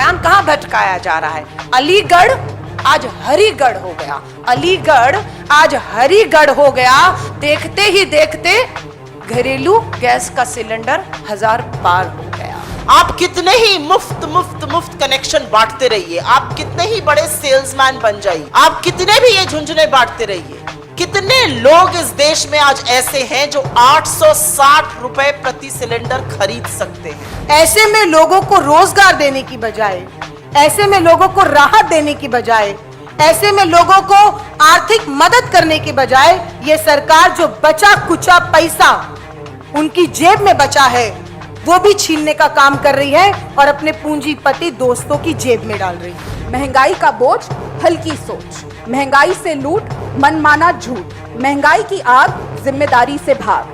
बयान कहां भटकाया जा रहा है। अलीगढ़ आज हरिगढ़ हो गया, अलीगढ़ आज हरिगढ़ हो गया। देखते ही देखते घरेलू गैस का सिलेंडर 1000 पार हो गया। आप कितने ही मुफ्त कनेक्शन बांटते रहिए, आप कितने ही बड़े सेल्समैन बन जाइए, आप कितने भी ये झुंझुने बांटते रहिए, कितने लोग इस देश में आज ऐसे हैं जो 860 रुपए प्रति सिलेंडर खरीद सकते हैं। ऐसे में लोगों को रोजगार देने की बजाय, ऐसे में लोगों को राहत देने की बजाय, ऐसे में लोगों को आर्थिक मदद करने की बजाय ये सरकार जो बचा कुचा पैसा उनकी जेब में बचा है वो भी छीनने का काम कर रही है और अपने पूंजीपति दोस्तों की जेब में डाल रही है। महंगाई का बोझ, हल्की सोच, महंगाई से लूट, मनमाना झूठ, महंगाई की आग, जिम्मेदारी से भाग।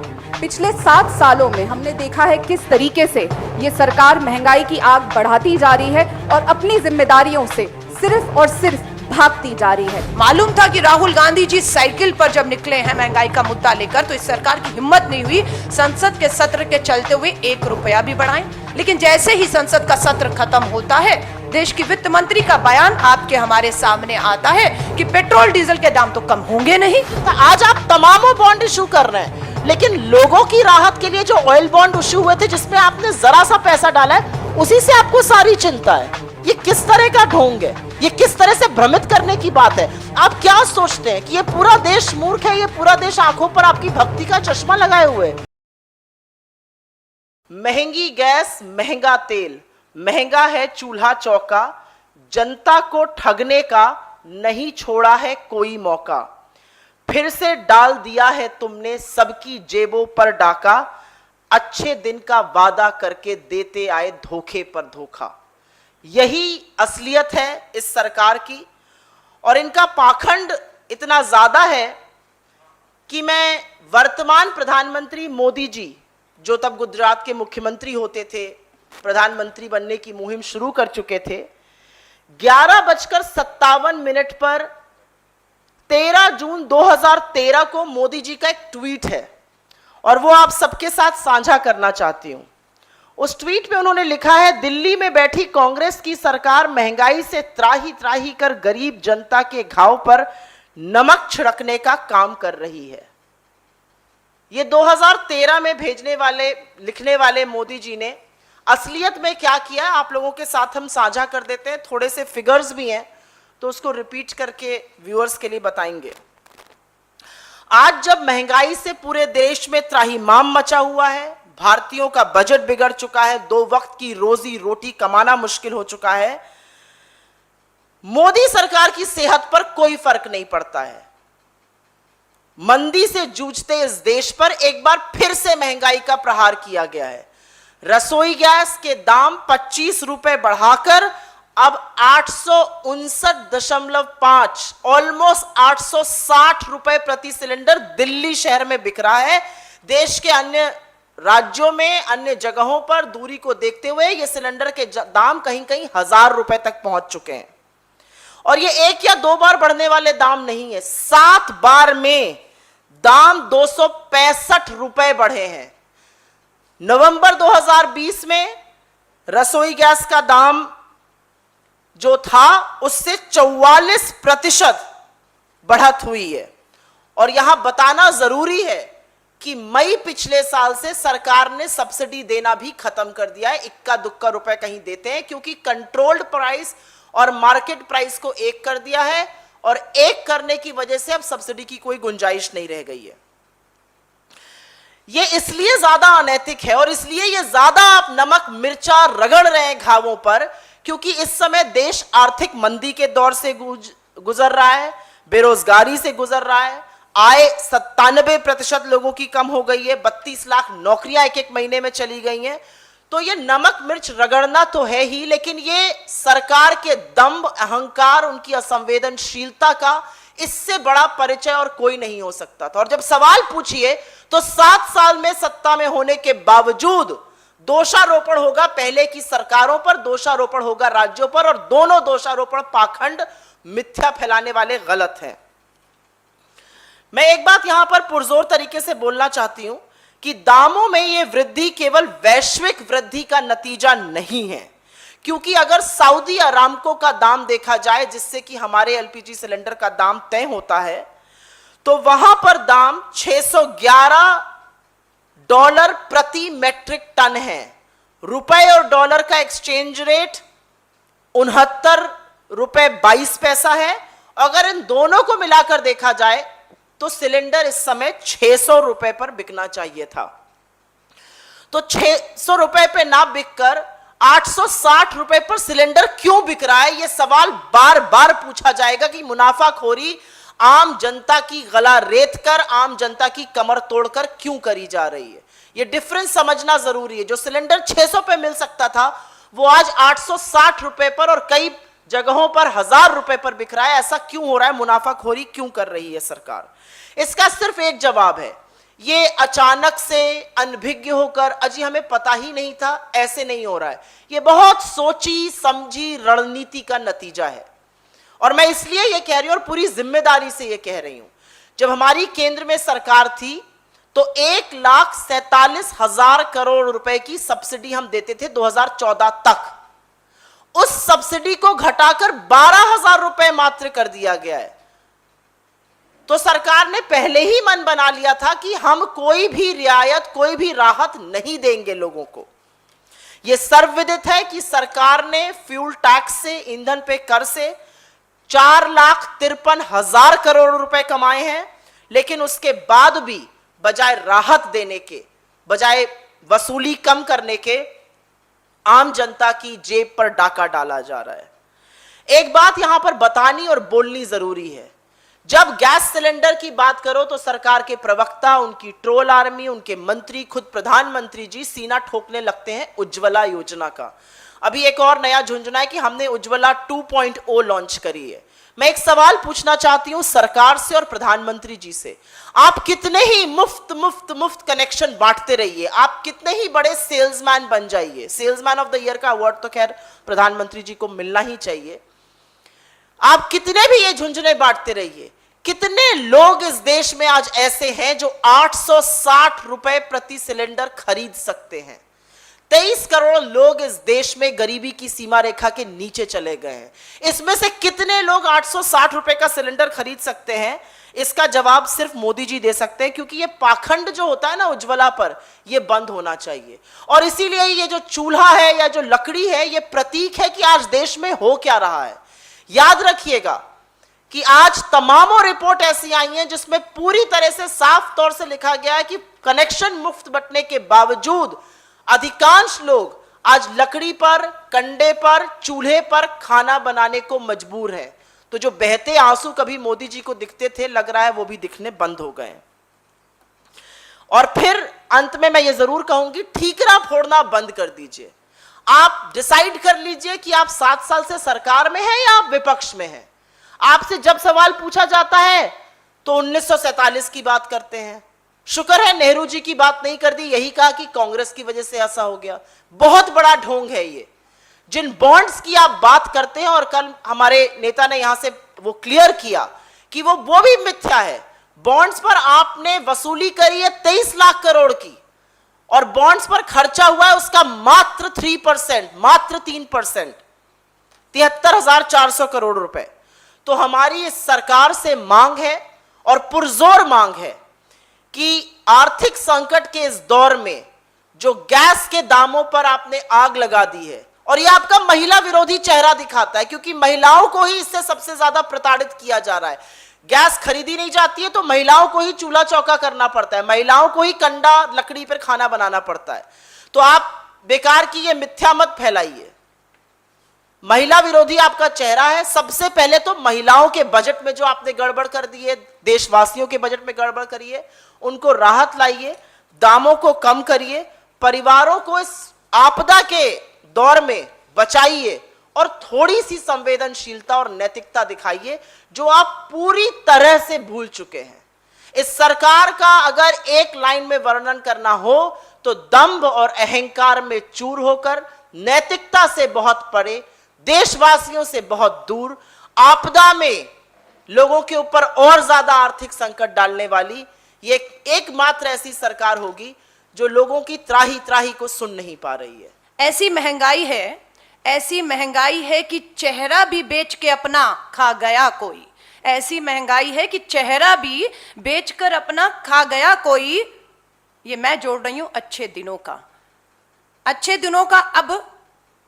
पिछले 7 सालों में हमने देखा है किस तरीके से ये सरकार महंगाई की आग बढ़ाती जा रही है और अपनी जिम्मेदारियों से सिर्फ और सिर्फ भागती जा रही है। मालूम था कि राहुल गांधी जी साइकिल पर जब निकले हैं महंगाई का मुद्दा लेकर तो इस सरकार की हिम्मत नहीं हुई संसद के सत्र के चलते हुए 1 रुपया भी बढ़ाएं। लेकिन जैसे ही संसद का सत्र खत्म होता है, देश की वित्त मंत्री का बयान आपके हमारे सामने आता है कि पेट्रोल डीजल के दाम तो कम होंगे नहीं। तो आज आप तमामों बॉन्ड इशू कर रहे हैं, लेकिन लोगों की राहत के लिए जो ऑयल बॉन्ड इशू हुए थे जिसमें आपने जरा सा पैसा डाला है उसी से आपको सारी चिंता है। ये किस तरह का ढोंग है, ये किस तरह से भ्रमित करने की बात है। आप क्या सोचते हैं कि ये पूरा देश मूर्ख है, ये पूरा देश आंखों पर आपकी भक्ति का चश्मा लगाए हुए है। महंगी गैस, महंगा तेल, महंगा है चूल्हा चौका, जनता को ठगने का नहीं छोड़ा है कोई मौका। फिर से डाल दिया है तुमने सबकी जेबों पर डाका, अच्छे दिन का वादा करके देते आए धोखे पर धोखा। यही असलियत है इस सरकार की और इनका पाखंड इतना ज्यादा है कि मैं वर्तमान प्रधानमंत्री मोदी जी जो तब गुजरात के मुख्यमंत्री होते थे, प्रधानमंत्री बनने की मुहिम शुरू कर चुके थे, 11:57 पर 13 जून 2013 को मोदी जी का एक ट्वीट है और वो आप सबके साथ साझा करना चाहती हूं। उस ट्वीट में उन्होंने लिखा है, दिल्ली में बैठी कांग्रेस की सरकार महंगाई से त्राही त्राही कर गरीब जनता के घाव पर नमक छिड़कने का काम कर रही है। ये 2013 में लिखने वाले मोदी जी ने असलियत में क्या किया आप लोगों के साथ हम साझा कर देते हैं। थोड़े से फिगर्स भी हैं तो उसको रिपीट करके व्यूअर्स के लिए बताएंगे। आज जब महंगाई से पूरे देश में त्राहिमाम मचा हुआ है, भारतीयों का बजट बिगड़ चुका है, 2 वक्त की रोजी रोटी कमाना मुश्किल हो चुका है, मोदी सरकार की सेहत पर कोई फर्क नहीं पड़ता है। मंदी से जूझते इस देश पर एक बार फिर से महंगाई का प्रहार किया गया है। रसोई गैस के दाम 25 रुपए बढ़ाकर अब 859.5 ऑलमोस्ट 860 रुपए प्रति सिलेंडर दिल्ली शहर में बिक रहा है। देश के अन्य राज्यों में, अन्य जगहों पर दूरी को देखते हुए ये सिलेंडर के दाम कहीं कहीं 1000 रुपए तक पहुंच चुके हैं। और ये 1 या 2 बार बढ़ने वाले दाम नहीं है, 7 बार में दाम 265 रुपए बढ़े हैं। नवंबर 2020 में रसोई गैस का दाम जो था उससे 44% बढ़त हुई है। और यहां बताना जरूरी है कि मई पिछले साल से सरकार ने सब्सिडी देना भी खत्म कर दिया है। इक्का दुक्का रुपए कहीं देते हैं क्योंकि कंट्रोल्ड प्राइस और मार्केट प्राइस को एक कर दिया है और एक करने की वजह से अब सब्सिडी की कोई गुंजाइश नहीं रह गई है। यह इसलिए ज्यादा अनैतिक है और इसलिए यह ज्यादा आप नमक मिर्चा रगड़ रहे हैं घावों पर क्योंकि इस समय देश आर्थिक मंदी के दौर से गुजर रहा है, बेरोजगारी से गुजर रहा है, आय 97% लोगों की कम हो गई है, 32 लाख नौकरियां एक महीने में चली गई हैं। तो ये नमक मिर्च रगड़ना तो है ही, लेकिन ये सरकार के दंभ, अहंकार, उनकी असंवेदनशीलता का इससे बड़ा परिचय और कोई नहीं हो सकता था। और जब सवाल पूछिए तो 7 साल में सत्ता में होने के बावजूद दोषारोपण होगा पहले की सरकारों पर, दोषारोपण होगा राज्यों पर, और दोनों दोषारोपण पाखंड, मिथ्या फैलाने वाले गलत हैं। मैं एक बात यहां पर पुरजोर तरीके से बोलना चाहती हूं कि दामों में यह वृद्धि केवल वैश्विक वृद्धि का नतीजा नहीं है, क्योंकि अगर सऊदी अरामको का दाम देखा जाए, जिससे कि हमारे एलपीजी सिलेंडर का दाम तय होता है, तो वहां पर दाम $611 प्रति मैट्रिक टन है। रुपए और डॉलर का एक्सचेंज रेट $69.22 है। अगर इन दोनों को मिलाकर देखा जाए तो सिलेंडर इस समय 600 रुपए पर बिकना चाहिए था। तो 600 रुपए पे ना बिककर 860 रुपए पर सिलेंडर क्यों बिक रहा है, यह सवाल बार बार पूछा जाएगा कि मुनाफाखोरी आम जनता की गला रेत कर, आम जनता की कमर तोड़कर क्यों करी जा रही है। यह डिफरेंस समझना जरूरी है। जो सिलेंडर 600 पे मिल सकता था वो आज 860 रुपए पर और कई जगहों पर 1000 रुपए पर बिक रहा है। ऐसा क्यों हो रहा है, मुनाफाखोरी क्यों कर रही है सरकार? इसका सिर्फ एक जवाब है, ये अचानक से अनभिज्ञ होकर अजी हमें पता ही नहीं था, ऐसे नहीं हो रहा है। ये बहुत सोची समझी रणनीति का नतीजा है। और मैं इसलिए ये कह रही हूं और पूरी जिम्मेदारी से ये कह रही हूं, जब हमारी केंद्र में सरकार थी तो 1,47,000 करोड़ रुपए की सब्सिडी हम देते थे 2014 तक। उस सब्सिडी को घटाकर 12,000 रुपए मात्र कर दिया गया है। तो सरकार ने पहले ही मन बना लिया था कि हम कोई भी रियायत, कोई भी राहत नहीं देंगे लोगों को। यह सर्वविदित है कि सरकार ने फ्यूल टैक्स से, ईंधन पे कर से 4,53,000 करोड़ रुपए कमाए हैं, लेकिन उसके बाद भी बजाय राहत देने के, बजाय वसूली कम करने के, आम जनता की जेब पर डाका डाला जा रहा है। एक बात यहां पर बतानी और बोलनी जरूरी है, जब गैस सिलेंडर की बात करो तो सरकार के प्रवक्ता, उनकी ट्रोल आर्मी, उनके मंत्री, खुद प्रधानमंत्री जी सीना ठोकने लगते हैं उज्ज्वला योजना का। अभी एक और नया झुंझुना है कि हमने उज्ज्वला 2.0 लॉन्च करी है। मैं एक सवाल पूछना चाहती हूं सरकार से और प्रधानमंत्री जी से, आप कितने ही मुफ्त कनेक्शन बांटते रहिए, आप कितने ही बड़े सेल्समैन बन जाइए, सेल्समैन ऑफ द ईयर का अवार्ड तो खैर प्रधानमंत्री जी को मिलना ही चाहिए, आप कितने भी ये झुंझुने बांटते रहिए, कितने लोग इस देश में आज ऐसे हैं जो 860 रुपए प्रति सिलेंडर खरीद सकते हैं? 23 करोड़ लोग इस देश में गरीबी की सीमा रेखा के नीचे चले गए हैं। इसमें से कितने लोग 860 रुपए का सिलेंडर खरीद सकते हैं? इसका जवाब सिर्फ मोदी जी दे सकते हैं, क्योंकि ये पाखंड जो होता है ना उज्ज्वला पर, ये बंद होना चाहिए। और इसीलिए ये जो चूल्हा है या जो लकड़ी है, ये प्रतीक है कि आज देश में हो क्या रहा है। याद रखिएगा कि आज तमामों रिपोर्ट ऐसी आई हैं जिसमें पूरी तरह से साफ तौर से लिखा गया है कि कनेक्शन मुफ्त बंटने के बावजूद अधिकांश लोग आज लकड़ी पर, कंडे पर, चूल्हे पर खाना बनाने को मजबूर हैं। तो जो बहते आंसू कभी मोदी जी को दिखते थे, लग रहा है वो भी दिखने बंद हो गए। और फिर अंत में मैं ये जरूर कहूंगी, ठीकरा फोड़ना बंद कर दीजिए। आप डिसाइड कर लीजिए कि आप 7 साल से सरकार में हैं या आप विपक्ष में हैं। आपसे जब सवाल पूछा जाता है तो 1947 की बात करते हैं। शुक्र है नेहरू जी की बात नहीं कर दी, यही कहा कि कांग्रेस की वजह से ऐसा हो गया। बहुत बड़ा ढोंग है ये। जिन बॉन्ड्स की आप बात करते हैं, और कल हमारे नेता ने यहां से वो क्लियर किया कि वो भी मिथ्या है। बॉन्ड्स पर आपने वसूली करी है 23 लाख करोड़ की, और बॉन्ड्स पर खर्चा हुआ है उसका मात्र 3%, मात्र 3%, 73,400 करोड़ रुपए। तो हमारी इस सरकार से मांग है, और पुरजोर मांग है, कि आर्थिक संकट के इस दौर में जो गैस के दामों पर आपने आग लगा दी है, और यह आपका महिला विरोधी चेहरा दिखाता है, क्योंकि महिलाओं को ही इससे सबसे ज्यादा प्रताड़ित किया जा रहा है। गैस खरीदी नहीं जाती है तो महिलाओं को ही चूल्हा चौका करना पड़ता है, महिलाओं को ही कंडा लकड़ी पर खाना बनाना पड़ता है। तो आप बेकार की ये मिथ्या मत फैलाइए। महिला विरोधी आपका चेहरा है। सबसे पहले तो महिलाओं के बजट में जो आपने गड़बड़ कर दी है, देशवासियों के बजट में गड़बड़ करिए, उनको राहत लाइए, दामों को कम करिए, परिवारों को इस आपदा के दौर में बचाइए, और थोड़ी सी संवेदनशीलता और नैतिकता दिखाइए, जो आप पूरी तरह से भूल चुके हैं। इस सरकार का अगर एक लाइन में वर्णन करना हो तो दंभ और अहंकार में चूर होकर, नैतिकता से बहुत परे, देशवासियों से बहुत दूर, आपदा में लोगों के ऊपर और ज्यादा आर्थिक संकट डालने वाली ये एकमात्र ऐसी सरकार होगी जो लोगों की त्राही त्राही को सुन नहीं पा रही है। ऐसी महंगाई है, ऐसी महंगाई है कि चेहरा भी बेच के अपना खा गया कोई। ऐसी महंगाई है कि चेहरा भी बेचकर अपना खा गया कोई। ये मैं जोड़ रही हूं अच्छे दिनों का। अच्छे दिनों का अब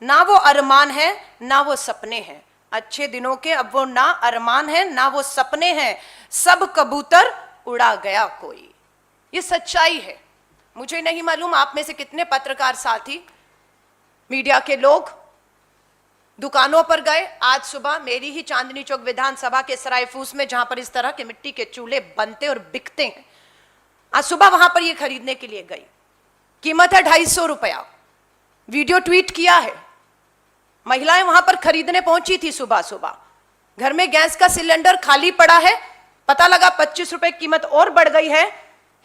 ना वो अरमान है ना वो सपने हैं। अच्छे दिनों के अब वो ना अरमान है ना वो सपने हैं। सब कबूतर उड़ा गया कोई। ये सच्चाई है। मुझे नहीं मालूम आप में से कितने पत्रकार साथी, मीडिया के लोग दुकानों पर गए। आज सुबह मेरी ही चांदनी चौक विधानसभा के सरायफूस में, जहां पर इस तरह के मिट्टी के चूल्हे बनते और बिकते हैं, आज सुबह वहां पर ये खरीदने के लिए गई। कीमत है 250 रुपया। वीडियो ट्वीट किया है। महिलाएं वहां पर खरीदने पहुंची थी सुबह सुबह। घर में गैस का सिलेंडर खाली पड़ा है। पता लगा 25 रुपए कीमत और बढ़ गई है।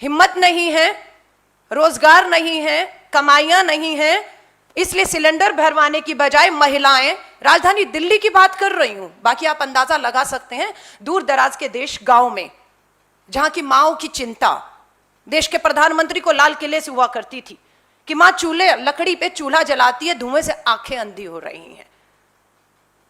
हिम्मत नहीं है, रोजगार नहीं है, कमाइयां नहीं है, इसलिए सिलेंडर भरवाने की बजाय महिलाएं, राजधानी दिल्ली की बात कर रही हूं, बाकी आप अंदाजा लगा सकते हैं दूर दराज के देश, गांव में, जहां की माओ की चिंता देश के प्रधानमंत्री को लाल किले से हुआ करती थी कि मां चूल्हे, लकड़ी पे चूल्हा जलाती है, धुएं से आंखें अंधी हो रही हैं।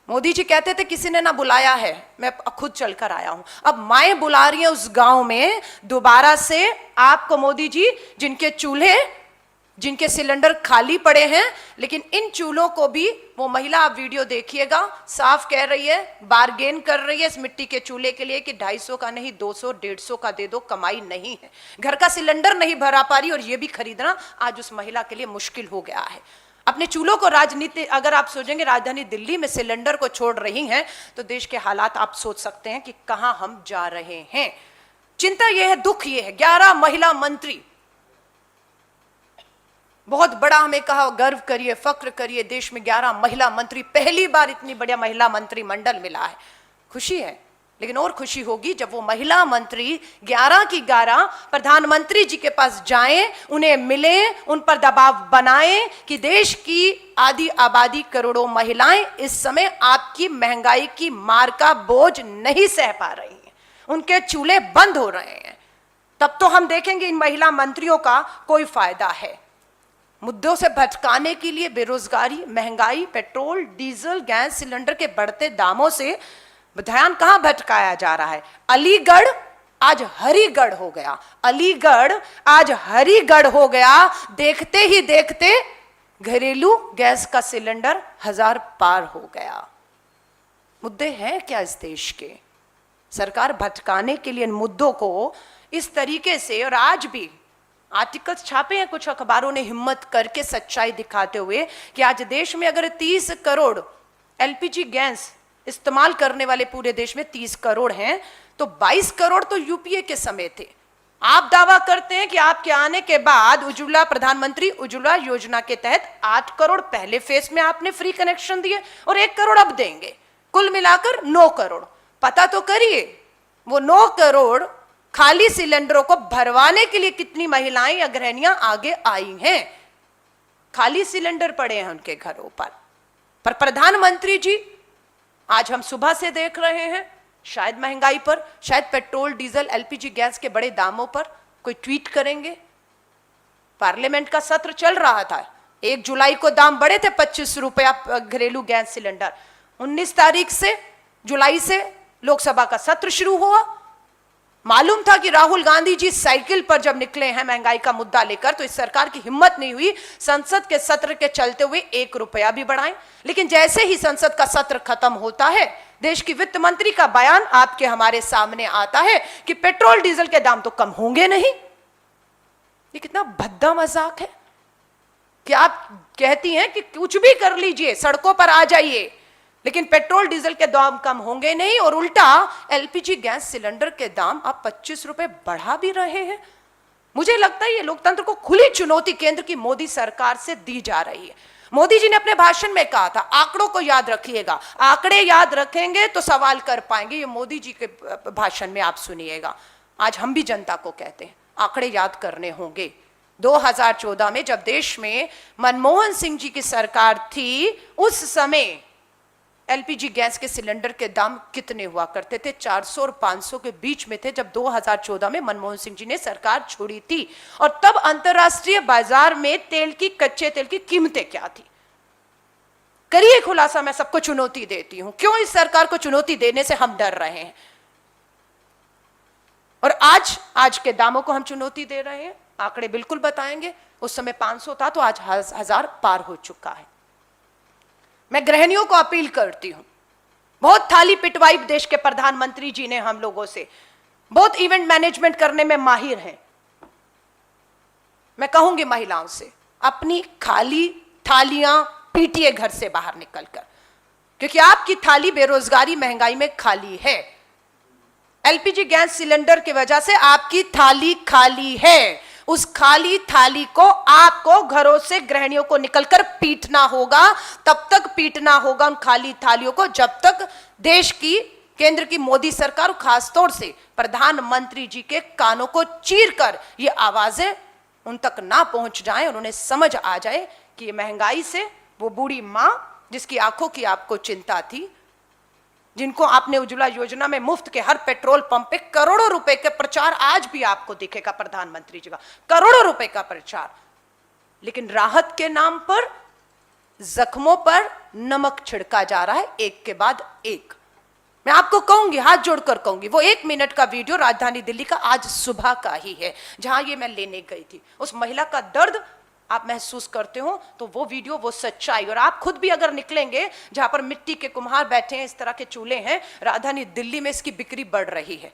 मोदी जी कहते थे किसी ने ना बुलाया है, मैं खुद चलकर आया हूं। अब माएं बुला रही हैं उस गांव में दोबारा से आपको मोदी जी, जिनके चूल्हे, जिनके सिलेंडर खाली पड़े हैं, लेकिन इन चूल्हों को भी वो महिला, आप वीडियो देखिएगा, साफ कह रही है, बार्गेन कर रही है इस मिट्टी के चूल्हे के लिए कि 250 का नहीं 200 150 का दे दो, कमाई नहीं है। घर का सिलेंडर नहीं भरा पा रही और ये भी खरीदना आज उस महिला के लिए मुश्किल हो गया है। अपने चूल्हों को राजनीति, अगर आप सोचेंगे राजधानी दिल्ली में सिलेंडर को छोड़ रही हैं तो देश के हालात आप सोच सकते हैं कि कहां हम जा रहे हैं। चिंता यह है, दुख यह है, 11 महिला मंत्री, बहुत बड़ा हमें कहा गर्व करिए, फक्र करिए, देश में 11 महिला मंत्री, पहली बार इतनी बढ़िया महिला मंत्रिमंडल मिला है। खुशी है, लेकिन और खुशी होगी जब वो महिला मंत्री 11 की 11 प्रधानमंत्री जी के पास जाएं, उन्हें मिलें, उन पर दबाव बनाएं कि देश की आधी आबादी, करोड़ों महिलाएं इस समय आपकी महंगाई की मार का बोझ नहीं सह पा रही हैं, उनके चूल्हे बंद हो रहे हैं। तब तो हम देखेंगे इन महिला मंत्रियों का कोई फायदा है। मुद्दों से भटकाने के लिए बेरोजगारी, महंगाई, पेट्रोल, डीजल, गैस सिलेंडर के बढ़ते दामों से ध्यान कहां भटकाया जा रहा है। अलीगढ़ आज हरिगढ़ हो गया। अलीगढ़ आज हरिगढ़ हो गया। देखते ही देखते घरेलू गैस का सिलेंडर 1000 पार हो गया। मुद्दे हैं क्या इस देश के? सरकार भटकाने के लिए इन मुद्दों को इस तरीके से, और आज भी आर्टिकल्स छापे हैं कुछ अखबारों ने हिम्मत करके सच्चाई दिखाते हुए कि आज देश में अगर 30 करोड़ एलपीजी गैस इस्तेमाल करने वाले पूरे देश में 30 करोड़ हैं, तो 22 करोड़ तो यूपीए के समय थे। आप दावा करते हैं कि आपके आने के बाद उज्ज्वला, प्रधानमंत्री उज्ज्वला योजना के तहत 8 करोड़ पहले फेज में आपने फ्री कनेक्शन दिए और 1 करोड़ अब देंगे, कुल मिलाकर 9 करोड़। पता तो करिए वो 9 करोड़ खाली सिलेंडरों को भरवाने के लिए कितनी महिलाएं या गृहिणियां आगे आई हैं। खाली सिलेंडर पड़े हैं उनके घरों पर प्रधानमंत्री जी आज हम सुबह से देख रहे हैं, शायद महंगाई पर, शायद पेट्रोल, डीजल, एलपीजी गैस के बड़े दामों पर कोई ट्वीट करेंगे। पार्लियामेंट का सत्र चल रहा था, 1 जुलाई को दाम बढ़े थे 25 रुपया घरेलू गैस सिलेंडर। 19 तारीख से, जुलाई से लोकसभा का सत्र शुरू हुआ। मालूम था कि राहुल गांधी जी साइकिल पर जब निकले हैं महंगाई का मुद्दा लेकर, तो इस सरकार की हिम्मत नहीं हुई संसद के सत्र के चलते हुए 1 रुपया भी बढ़ाएं। लेकिन जैसे ही संसद का सत्र खत्म होता है, देश की वित्त मंत्री का बयान आपके हमारे सामने आता है कि पेट्रोल डीजल के दाम तो कम होंगे नहीं। ये कितना भद्दा मजाक है कि आप कहती हैं कि कुछ भी कर लीजिए, सड़कों पर आ जाइए, लेकिन पेट्रोल डीजल के दाम कम होंगे नहीं, और उल्टा एलपीजी गैस सिलेंडर के दाम आप 25 रुपए बढ़ा भी रहे हैं। मुझे लगता है ये लोकतंत्र को खुली चुनौती केंद्र की मोदी सरकार से दी जा रही है। मोदी जी ने अपने भाषण में कहा था, आंकड़ों को याद रखिएगा, आंकड़े याद रखेंगे तो सवाल कर पाएंगे। ये मोदी जी के भाषण में आप सुनिएगा। आज हम भी जनता को कहते हैं आंकड़े याद करने होंगे। 2014 में जब देश में मनमोहन सिंह जी की सरकार थी, उस समय एलपीजी गैस के सिलेंडर के दाम कितने हुआ करते थे? 400 और 500 के बीच में थे जब 2014 में मनमोहन सिंह जी ने सरकार छोड़ी थी। और तब अंतरराष्ट्रीय बाजार में तेल की, कच्चे तेल की कीमतें क्या थी? करिए खुलासा, मैं सबको चुनौती देती हूं, क्यों इस सरकार को चुनौती देने से हम डर रहे हैं। और आज के दामों को हम चुनौती दे रहे हैं, आंकड़े बिल्कुल बताएंगे। उस समय 500 था तो आज 1000 पार हो चुका है। मैं गृहिणियों को अपील करती हूं, बहुत थाली पिटवाई देश के प्रधानमंत्री जी ने हम लोगों से, बहुत इवेंट मैनेजमेंट करने में माहिर हैं। मैं कहूंगी महिलाओं से, अपनी खाली थालियां पीटिए घर से बाहर निकलकर, क्योंकि आपकी थाली बेरोजगारी महंगाई में खाली है। एलपीजी गैस सिलेंडर की वजह से आपकी थाली खाली है। उस खाली थाली को आपको घरों से गृहिणियों को निकलकर पीटना होगा। तब तक पीटना होगा उन खाली थालियों को जब तक देश की, केंद्र की मोदी सरकार, खासतौर से प्रधानमंत्री जी के कानों को चीरकर ये आवाजें उन तक ना पहुंच जाएं और उन्हें समझ आ जाए कि ये महंगाई से वो बूढ़ी मां जिसकी आंखों की आपको चिंता थी, जिनको आपने उज्ज्वला योजना में मुफ्त के हर पेट्रोल पंप पे करोड़ों रुपए के प्रचार, आज भी आपको दिखेगा प्रधानमंत्री जी का करोड़ों रुपए का प्रचार, लेकिन राहत के नाम पर जख्मों पर नमक छिड़का जा रहा है एक के बाद एक। मैं आपको कहूंगी, हाथ जोड़कर कहूंगी, वो 1 मिनट का वीडियो राजधानी दिल्ली का आज सुबह का ही है, जहां ये मैं लेने गई थी। उस महिला का दर्द आप महसूस करते हो तो वो वीडियो, वो सच्चाई, और आप खुद भी अगर निकलेंगे जहां पर मिट्टी के कुम्हार बैठे हैं, इस तरह के चूल्हे हैं, राजधानी दिल्ली में इसकी बिक्री बढ़ रही है।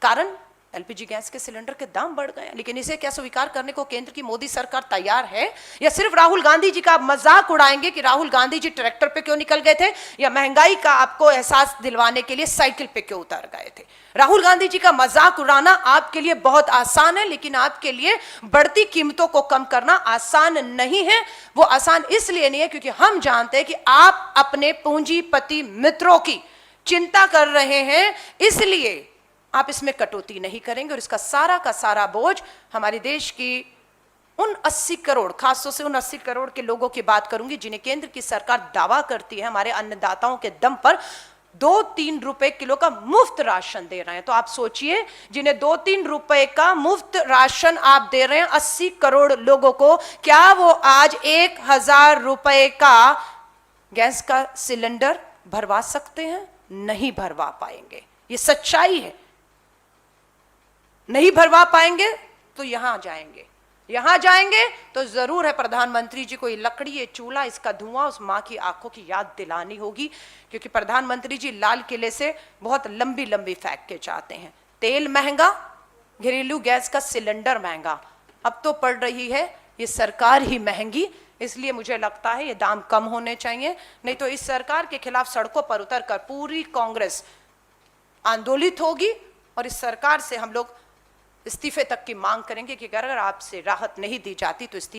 कारण एलपीजी गैस के सिलेंडर के दाम बढ़ गए। लेकिन इसे क्या स्वीकार करने को केंद्र की मोदी सरकार तैयार है, या सिर्फ राहुल गांधी जी का मजाक उड़ाएंगे कि राहुल गांधी जी ट्रैक्टर पे क्यों निकल गए थे, या महंगाई का आपको एहसास दिलवाने के लिए साइकिल पे क्यों उतर गए थे। राहुल गांधी जी का मजाक उड़ाना आपके लिए बहुत आसान है, लेकिन आपके लिए बढ़ती कीमतों को कम करना आसान नहीं है। वो आसान इसलिए नहीं है क्योंकि हम जानते हैं कि आप अपने पूंजीपति मित्रों की चिंता कर रहे हैं, इसलिए आप इसमें कटौती नहीं करेंगे। और इसका सारा का सारा बोझ हमारे देश की उन 80 करोड़, खासतौर से उन 80 करोड़ के लोगों की बात करूंगी जिन्हें केंद्र की सरकार दावा करती है हमारे अन्नदाताओं के दम पर 2-3 रुपए किलो का मुफ्त राशन दे रहे हैं। तो आप सोचिए, जिन्हें 2-3 रुपए का मुफ्त राशन आप दे रहे हैं 80 करोड़ लोगों को, क्या वो आज 1000 रुपए का गैस का सिलेंडर भरवा सकते हैं? नहीं भरवा पाएंगे, ये सच्चाई है। नहीं भरवा पाएंगे तो यहां जाएंगे तो जरूर है प्रधानमंत्री जी को ये लकड़ी, ये चूल्हा, इसका धुआं उस मां की आंखों की याद दिलानी होगी, क्योंकि प्रधानमंत्री जी लाल किले से बहुत लंबी लंबी फेंक के चाहते हैं। तेल महंगा, घरेलू गैस का सिलेंडर महंगा, अब तो पड़ रही है ये सरकार ही महंगी। इसलिए मुझे लगता है ये दाम कम होने चाहिए, नहीं तो इस सरकार के खिलाफ सड़कों पर उतरकर पूरी कांग्रेस आंदोलित होगी और इस सरकार से हम लोग इस्तीफे तक की मांग करेंगे कि अगर आपसे राहत नहीं दी जाती तो इस्तीफे